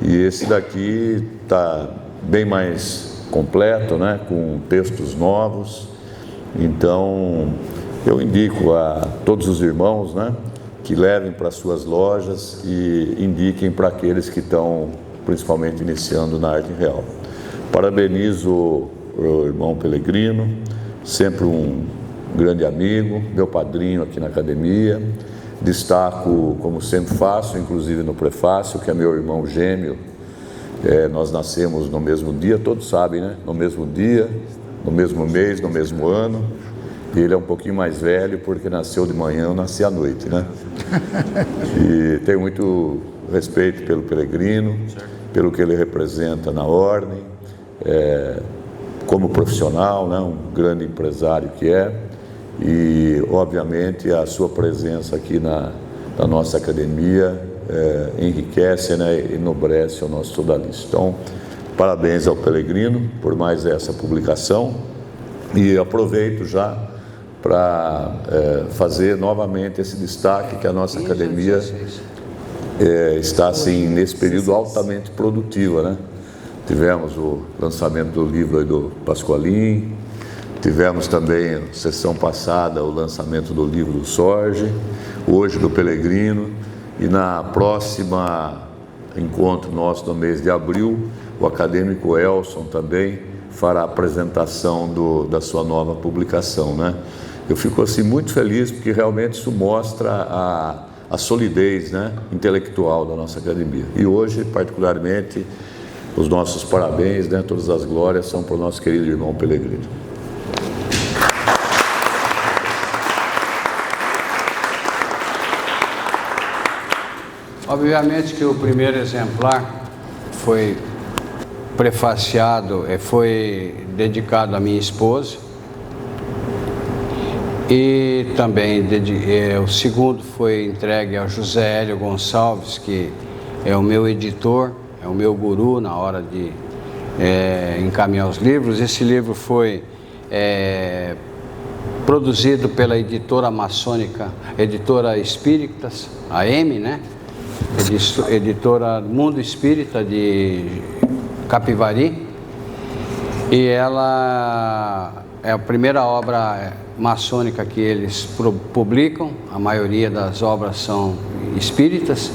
E esse daqui está bem mais completo, né? Com textos novos. Então eu indico a todos os irmãos, né, que levem para suas lojas e indiquem para aqueles que estão principalmente iniciando na arte real. Parabenizo o irmão Pellegrino, sempre um grande amigo, meu padrinho aqui na academia. Destaco, como sempre faço, inclusive no prefácio, que é meu irmão gêmeo. Nós nascemos no mesmo dia, todos sabem, né? No mesmo dia, no mesmo mês, no mesmo ano. E ele é um pouquinho mais velho porque nasceu de manhã, eu nasci à noite, né? E tenho muito respeito pelo Pellegrino, pelo que ele representa na ordem, como profissional, né? Um grande empresário que é. E, obviamente, a sua presença aqui na nossa academia enriquece, né, e enobrece o nosso sodalista. Então, parabéns ao Pellegrino por mais essa publicação e aproveito já para fazer novamente esse destaque que a nossa academia está, assim, nesse período altamente produtiva, né? Tivemos o lançamento do livro aí do Pasqualin, tivemos também, sessão passada, o lançamento do livro do Sorge, hoje do Pellegrino, e na próxima encontro nosso no mês de abril, o acadêmico Elson também fará a apresentação da sua nova publicação, né? Eu fico assim muito feliz porque realmente isso mostra a solidez, né, intelectual da nossa academia. E hoje, particularmente, os nossos parabéns, né, todas as glórias são para o nosso querido irmão Pellegrino. Obviamente que o primeiro exemplar foi prefaciado, foi dedicado à minha esposa, e também o segundo foi entregue ao José Hélio Gonçalves, que é o meu editor, é o meu guru na hora de encaminhar os livros. Esse livro foi produzido pela editora maçônica, editora Espíritas, a M, né? Editora Mundo Espírita de Capivari, e ela é a primeira obra maçônica que eles publicam. A maioria das obras são espíritas.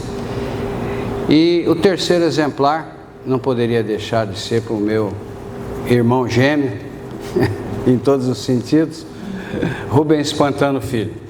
E o terceiro exemplar não poderia deixar de ser para o meu irmão gêmeo, em todos os sentidos, Rubens Pantano Filho.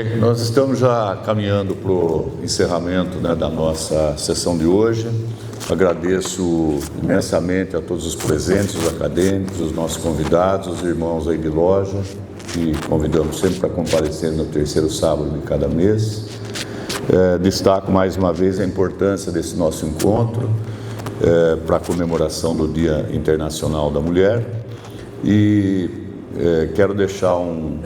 Bem, nós estamos já caminhando para o encerramento, né, da nossa sessão de hoje. Agradeço imensamente a todos os presentes, os acadêmicos, os nossos convidados, os irmãos aí de loja, que convidamos sempre para comparecer no terceiro sábado de cada mês. Destaco mais uma vez a importância desse nosso encontro para a comemoração do Dia Internacional da Mulher e quero deixar um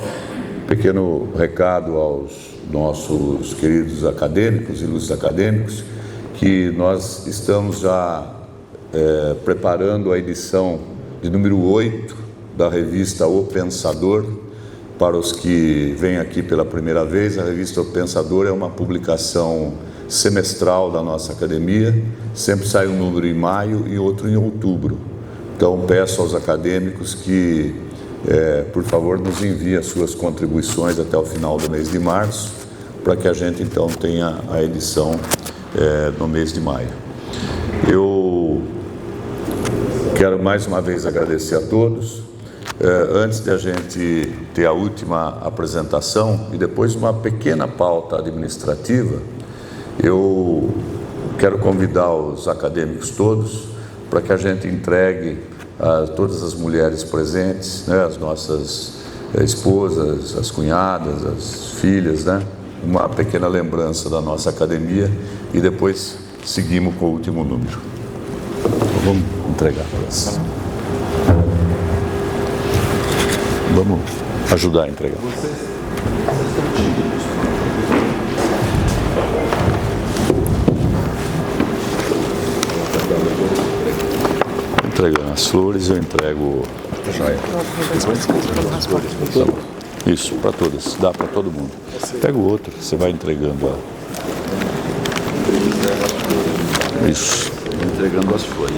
pequeno recado aos nossos queridos acadêmicos, ilustres acadêmicos, que nós estamos já preparando a edição de número 8 da revista O Pensador. Para os que vêm aqui pela primeira vez, a revista O Pensador é uma publicação semestral da nossa academia, sempre sai um número em maio e outro em outubro. Então peço aos acadêmicos que, por favor, nos enviem as suas contribuições até o final do mês de março, para que a gente então tenha a edição no mês de maio. Eu quero mais uma vez agradecer a todos. Antes de a gente ter a última apresentação e depois uma pequena pauta administrativa, eu quero convidar os acadêmicos todos para que a gente entregue a todas as mulheres presentes, né, as nossas esposas, as cunhadas, as filhas, né, uma pequena lembrança da nossa academia e depois seguimos com o último número. Então, vamos entregar para elas. Vamos ajudar a entregar. Entregando as flores, eu entrego. Isso, para todas, dá para todo mundo. Pega o outro, você vai entregando Isso. Entregando as flores.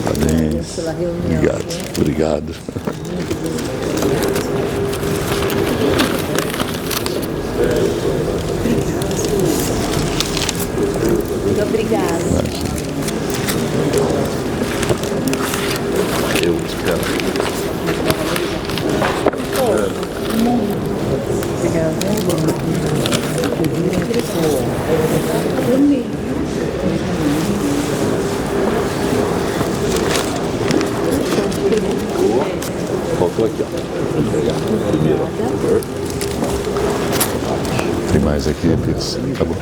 Parabéns. Obrigado. Obrigado. Muito obrigada. Eu espero. Faltou aqui, ó. Vou entregar primeiro, por favor. Tem mais aqui, Pires? Acabou.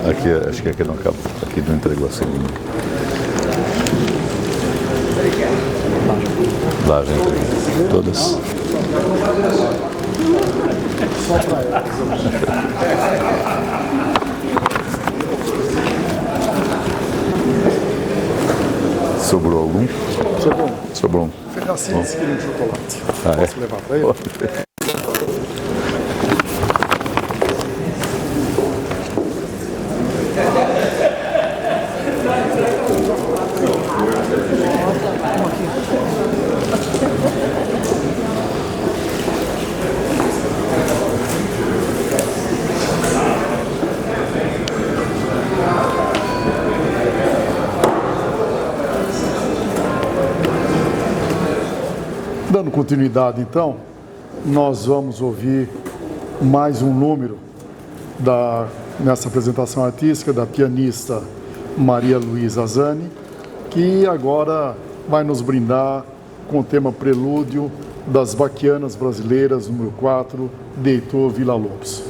Aqui, acho que aqui não acabou. Aqui não entregou a segunda. Lá já entreguei. Todas. Sobrou algum? Sobrou. Sobrou um. Pedacinho de quilinho de chocolate. Posso levar para ele? Dando continuidade, então, nós vamos ouvir mais um número nessa apresentação artística da pianista Maria Luísa Zani, que agora vai nos brindar com o tema Prelúdio das Baquianas Brasileiras, número 4, de Heitor Villa-Lobos.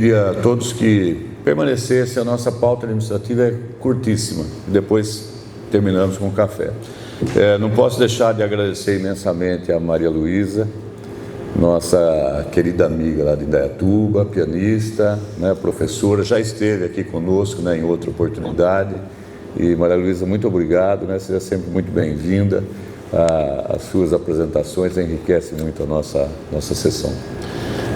pediria a todos que permanecessem. A nossa pauta administrativa é curtíssima, depois terminamos com o café. Não posso deixar de agradecer imensamente a Maria Luísa, nossa querida amiga lá de Indaiatuba, pianista, né, professora, já esteve aqui conosco, né, em outra oportunidade. E Maria Luísa, muito obrigado, né, seja sempre muito bem-vinda. As suas apresentações enriquecem muito a nossa sessão.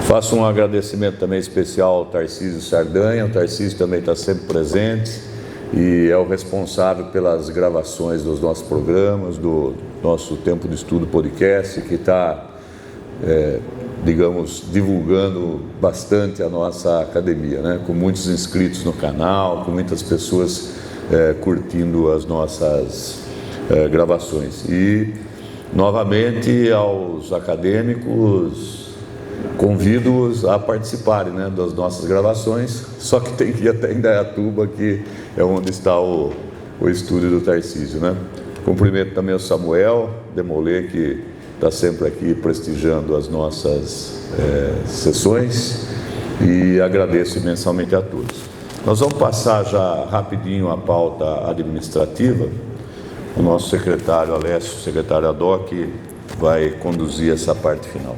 Faço um agradecimento também especial ao Tarcísio Sardanha. O Tarcísio também está sempre presente e é o responsável pelas gravações dos nossos programas, do nosso Tempo de Estudo podcast, que está, digamos, divulgando bastante a nossa academia, né? Com muitos inscritos no canal, com muitas pessoas curtindo as nossas gravações. E, novamente, aos acadêmicos, convido-os a participarem, né, das nossas gravações, só que tem que ir até Indaiatuba, que é onde está o estúdio do Tarcísio, né? Cumprimento também o Samuel Demolê, que está sempre aqui prestigiando as nossas sessões, e agradeço imensamente a todos. Nós vamos passar já rapidinho a pauta administrativa. O nosso secretário Alessio, secretário Adoc, vai conduzir essa parte final.